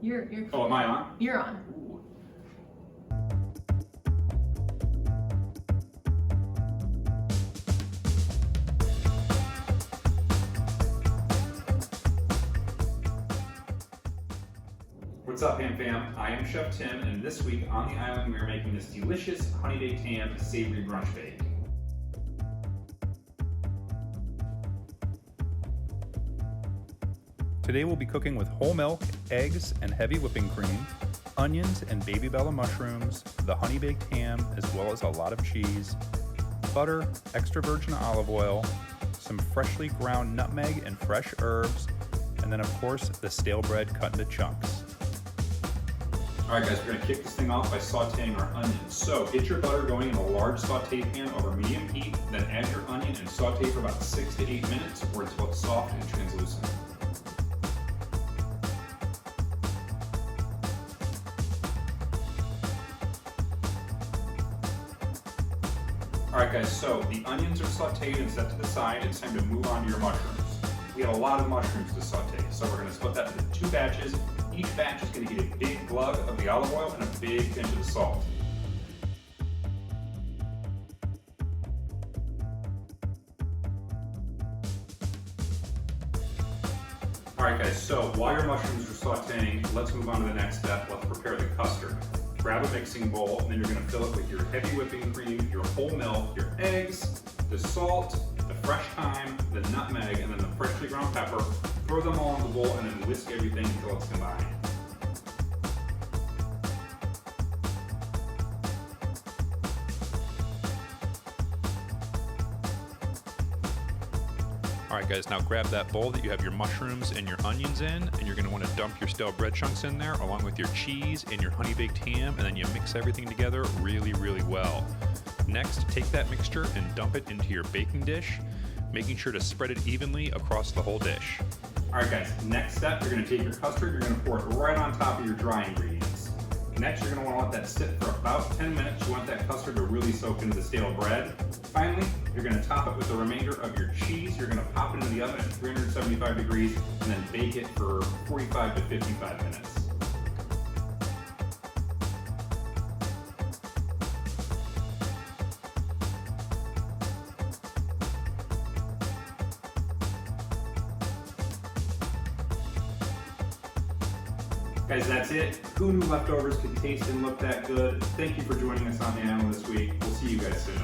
You're Oh, am I on? You're on. Ooh. What's up, Ham Fam? I am Chef Tim, and this week on the island we are making this delicious honey-baked ham savory brunch bake. Today we'll be cooking with whole milk, eggs, and heavy whipping cream, onions and baby bella mushrooms, the honey-baked ham, as well as a lot of cheese, butter, extra virgin olive oil, some freshly ground nutmeg and fresh herbs, and then of course the stale bread cut into chunks. Alright guys, we're going to kick this thing off by sauteing our onions. So get your butter going in a large saute pan over medium heat, then add your onion and saute for about 6 to 8 minutes or until it's soft and translucent. Alright guys, so the onions are sauteed and set to the side. It's time to move on to your mushrooms. We have a lot of mushrooms to saute, so we're going to split that into 2 batches. Each batch is going to get a big glug of the olive oil and a big pinch of the salt. Alright guys, so while your mushrooms are sauteing, let's move on to the next step. Let's prepare the custard. Grab a mixing bowl, and then you're going to fill it with your heavy whipping cream, your whole milk, your eggs, the salt, the fresh thyme, the nutmeg, and then the freshly ground pepper. Throw them all in the bowl and then whisk everything until it's combined. Alright guys, now grab that bowl that you have your mushrooms and your onions in, and you're going to want to dump your stale bread chunks in there along with your cheese and your honey baked ham, and then you mix everything together really well. Next, take that mixture and dump it into your baking dish, making sure to spread it evenly across the whole dish. Alright guys, next step, you're going to take your custard, you're going to pour it right on top of your dry ingredients. Next, you're going to want to let that sit for about 10 minutes. You want that custard to really soak into the stale bread. Finally, you're going to top it with the remainder of your cheese. You're going to pop it into the oven at 375 degrees and then bake it for 45 to 55 minutes. Guys, that's it. Who knew leftovers could taste and look that good? Thank you for joining us on the island this week. We'll see you guys soon.